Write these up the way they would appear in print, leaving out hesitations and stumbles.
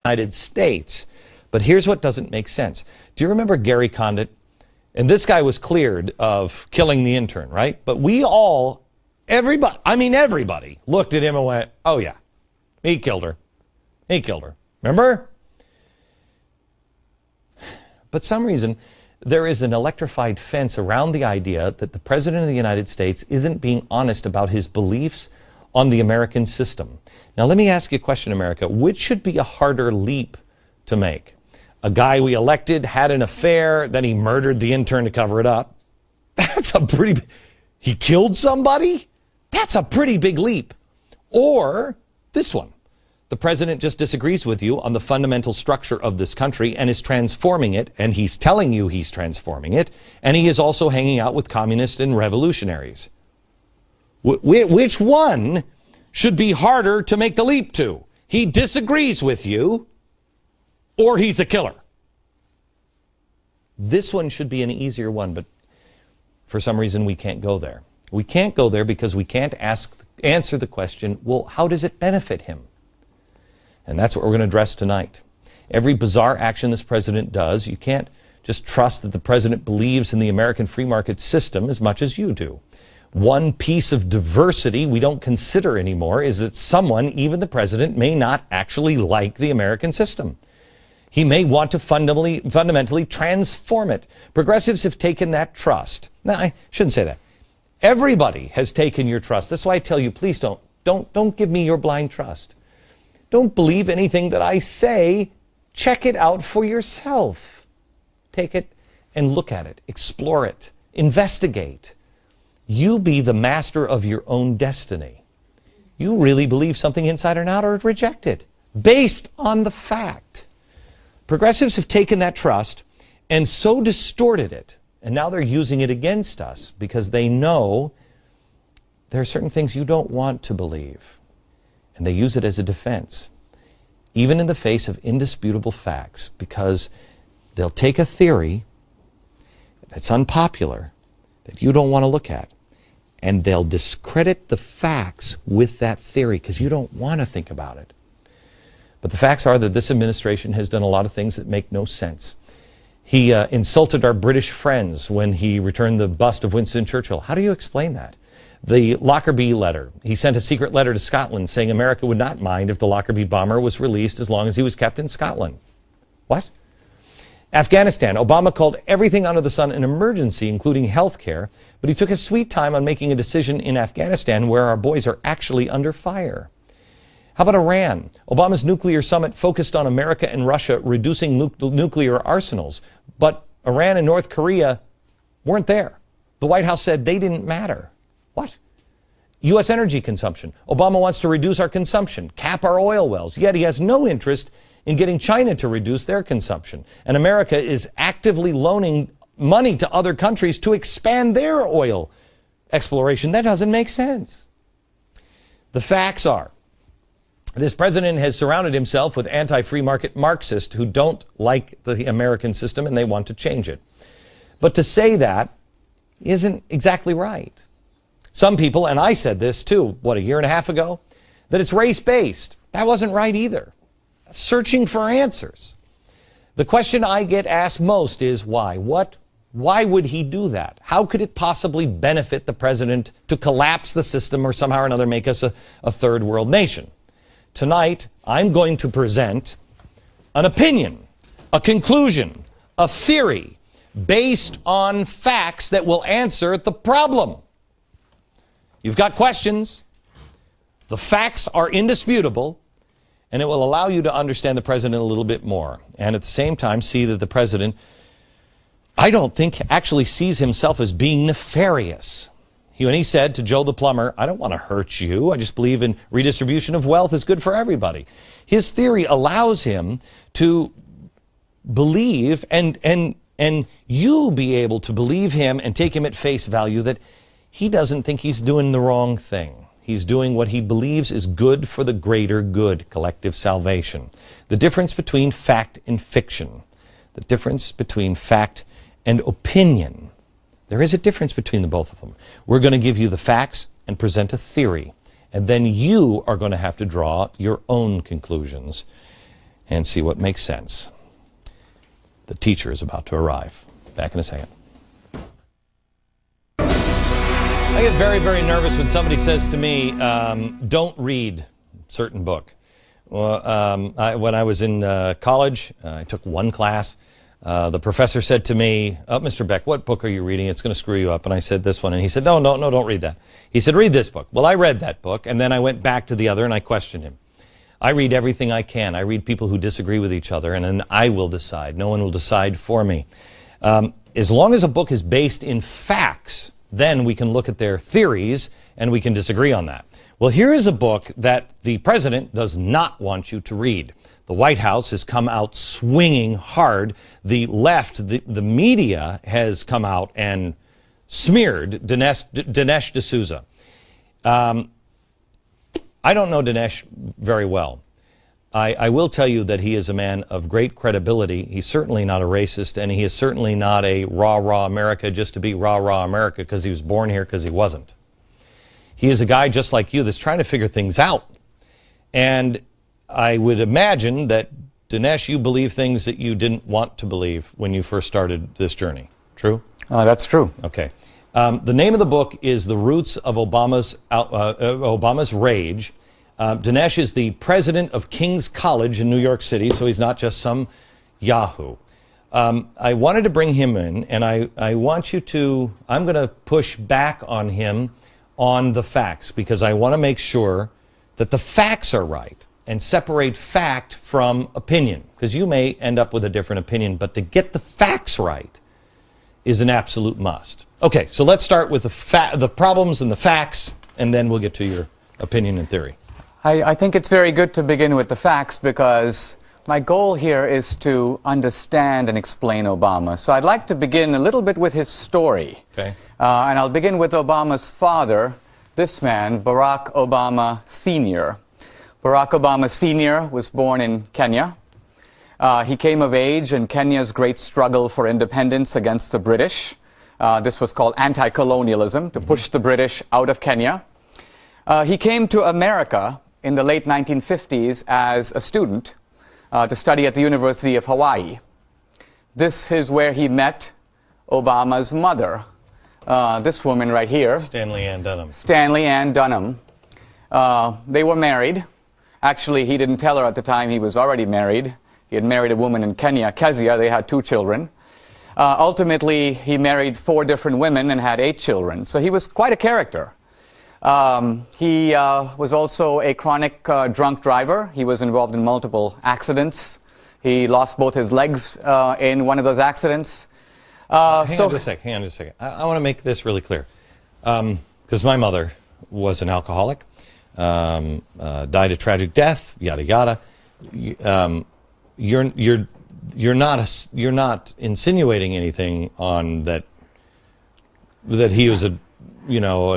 United States. But here's what doesn't make sense. Do you remember Gary Condit? And this guy was cleared of killing the intern, right? But everybody looked at him and went, oh yeah, he killed her. He killed her. Remember? But some reason, there is an electrified fence around the idea that the President of the United States isn't being honest about his beliefs on the American system. Now, let me ask you a question, America. Which should be a harder leap to make? A guy we elected had an affair, then he murdered the intern to cover it up. He killed somebody? That's a pretty big leap. Or this one. The president just disagrees with you on the fundamental structure of this country and is transforming it, and he's telling you he's transforming it, and he is also hanging out with communists and revolutionaries. Which one should be harder to make the leap to? He disagrees with you, or he's a killer. This one should be an easier one, but for some reason we can't go there. We can't go there because we can't answer the question, well, how does it benefit him? And that's what we're going to address tonight. Every bizarre action this president does, you can't just trust that the president believes in the American free market system as much as you do. One piece of diversity we don't consider anymore is that someone, even the president, may not actually like the American system. He may want to fundamentally transform it. Progressives have taken that trust. Now, I shouldn't say that. Everybody has taken your trust. That's why I tell you, please don't give me your blind trust. Don't believe anything that I say. Check it out for yourself. Take it and look at it. Explore it. Investigate. You be the master of your own destiny. You really believe something inside or not, or reject it based on the fact. Progressives have taken that trust and so distorted it, and now they're using it against us because they know there are certain things you don't want to believe, and they use it as a defense, even in the face of indisputable facts, because they'll take a theory that's unpopular, that you don't want to look at, and they'll discredit the facts with that theory because you don't want to think about it. But the facts are that this administration has done a lot of things that make no sense. He insulted our British friends when he returned the bust of Winston Churchill. How do you explain that? The Lockerbie letter. He sent a secret letter to Scotland saying America would not mind if the Lockerbie bomber was released as long as he was kept in Scotland. What? Afghanistan. Obama called everything under the sun an emergency, including health care, but he took his sweet time on making a decision in Afghanistan where our boys are actually under fire. How about Iran? Obama's nuclear summit focused on America and Russia reducing nuclear arsenals, but Iran and North Korea weren't there. The White House said they didn't matter. What? U.S. energy consumption. Obama wants to reduce our consumption, cap our oil wells, yet he has no interest in getting China to reduce their consumption. And America is actively loaning money to other countries to expand their oil exploration. That doesn't make sense. The facts are, this president has surrounded himself with anti-free market Marxists who don't like the American system and they want to change it. But to say that isn't exactly right. Some people, and I said this too, a year and a half ago, that it's race-based. That wasn't right either. Searching for answers. The question I get asked most is why? Why would he do that? How could it possibly benefit the president to collapse the system or somehow or another make us a third world nation? Tonight, I'm going to present an opinion, a conclusion, a theory based on facts that will answer the problem. You've got questions. The facts are indisputable, and it will allow you to understand the president a little bit more. And at the same time, see that the president, I don't think, actually sees himself as being nefarious. When he said to Joe the plumber, I don't want to hurt you. I just believe in redistribution of wealth is good for everybody. His theory allows him to believe and you be able to believe him and take him at face value that he doesn't think he's doing the wrong thing. He's doing what he believes is good for the greater good, collective salvation. The difference between fact and fiction, the difference between fact and opinion. There is a difference between the both of them. We're going to give you the facts and present a theory, and then you are going to have to draw your own conclusions. and see what makes sense. The teacher is about to arrive. Back in a second. I get very, very nervous when somebody says to me, don't read a certain book. Well, when I was in college, I took one class. The professor said to me, Mr. Beck, what book are you reading? It's going to screw you up. And I said this one. And he said, no, don't read that. He said, read this book. Well, I read that book, and then I went back to the other, and I questioned him. I read everything I can. I read people who disagree with each other, and then I will decide. No one will decide for me. As long as a book is based in facts, then we can look at their theories, and we can disagree on that. Well, here is a book that the president does not want you to read. The White House has come out swinging hard. The left, the media has come out and smeared Dinesh D'Souza. I don't know Dinesh very well. I will tell you that he is a man of great credibility. He's certainly not a racist, and he is certainly not a rah-rah America just to be rah-rah America because he was born here, because he wasn't. He is a guy just like you that's trying to figure things out. And I would imagine that, Dinesh, you believe things that you didn't want to believe when you first started this journey. True? That's true. Okay. The name of the book is The Roots of Obama's Rage. Dinesh is the president of King's College in New York City, so he's not just some yahoo. I wanted to bring him in, and I want you to, I'm going to push back on him on the facts, because I want to make sure that the facts are right and separate fact from opinion, because you may end up with a different opinion, but to get the facts right is an absolute must. Okay, so let's start with the problems and the facts, and then we'll get to your opinion and theory. I think it's very good to begin with the facts, because my goal here is to understand and explain Obama. So I'd like to begin a little bit with his story. Okay. And I'll begin with Obama's father, this man, Barack Obama Sr. Barack Obama Sr. was born in Kenya. He came of age in Kenya's great struggle for independence against the British. This was called anti-colonialism, to push the British out of Kenya. He came to America in the late 1950s as a student to study at the University of Hawaii. This is where he met Obama's mother, this woman right here. Stanley Ann Dunham. Stanley Ann Dunham. They were married. Actually, he didn't tell her at the time he was already married. He had married a woman in Kenya, Kezia. They had 2 children. Ultimately, he married 4 different women and had 8 children. So he was quite a character. He was also a chronic drunk driver. He was involved in multiple accidents. He lost both his legs in one of those accidents. Hang on just a second. I want to make this really clear. Because my mother was an alcoholic, died a tragic death, yada yada. You're not insinuating anything on that he was a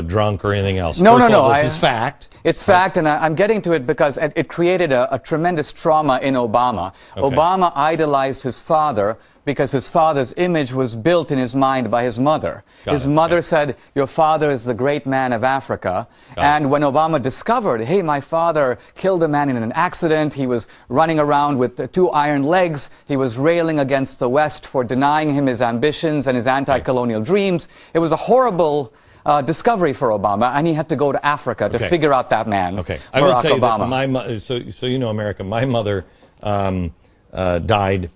drunk or anything else. No. This is fact. It's fact, and I'm getting to it because it created a tremendous trauma in Obama. Okay. Obama idolized his father because his father's image was built in his mind by his mother. His mother said, your father is the great man of Africa. And when Obama discovered, hey, my father killed a man in an accident, he was running around with 2 iron legs, he was railing against the West for denying him his ambitions and his anti-colonial dreams. It was a horrible discovery for Obama, and he had to go to Africa to figure out that man. Okay, I will tell you that so you know America, my mother died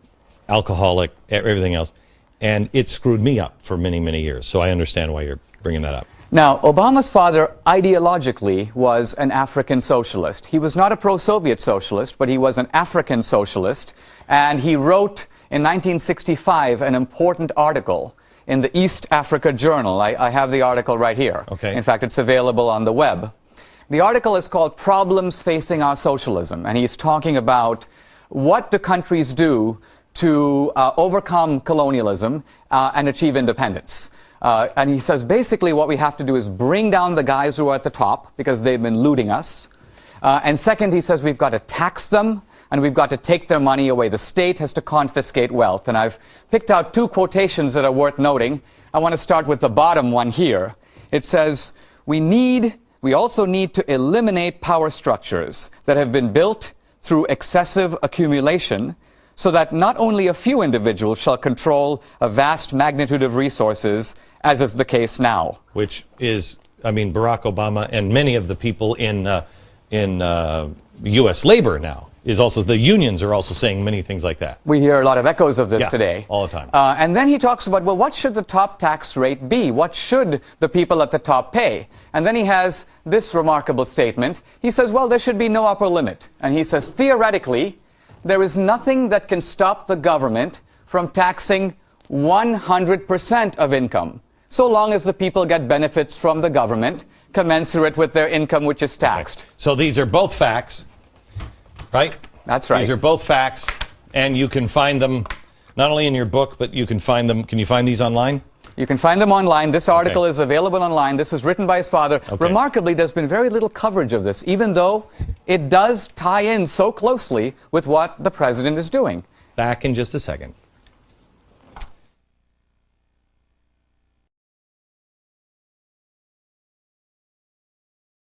alcoholic, everything else, and it screwed me up for many, many years. So I understand why you're bringing that up. Now, Obama's father ideologically was an African socialist. He was not a pro-Soviet socialist, but he was an African socialist, and he wrote in 1965 an important article in the East Africa Journal. I have the article right here. Okay. In fact, it's available on the web. The article is called Problems Facing Our Socialism, and he's talking about what do countries do to overcome colonialism and achieve independence. And he says basically what we have to do is bring down the guys who are at the top because they've been looting us. And second, he says we've got to tax them and we've got to take their money away. The state has to confiscate wealth. And I've picked out 2 quotations that are worth noting. I want to start with the bottom one here. It says, we also need to eliminate power structures that have been built through excessive accumulation, so that not only a few individuals shall control a vast magnitude of resources, as is the case now. Which is, I mean, Barack Obama and many of the people in U.S. labor now is also, the unions are also saying many things like that. We hear a lot of echoes of this today. All the time. And then he talks about, well, what should the top tax rate be? What should the people at the top pay? And then he has this remarkable statement. He says, well, there should be no upper limit. And he says, theoretically, there is nothing that can stop the government from taxing 100% of income, so long as the people get benefits from the government commensurate with their income, which is taxed. Okay. So these are both facts, right? That's right. These are both facts, and you can find them not only in your book, but you can find them. Can you find these online? You can find them online. This article is available online. This was written by his father. Okay. Remarkably, there's been very little coverage of this, even though it does tie in so closely with what the president is doing. Back in just a second.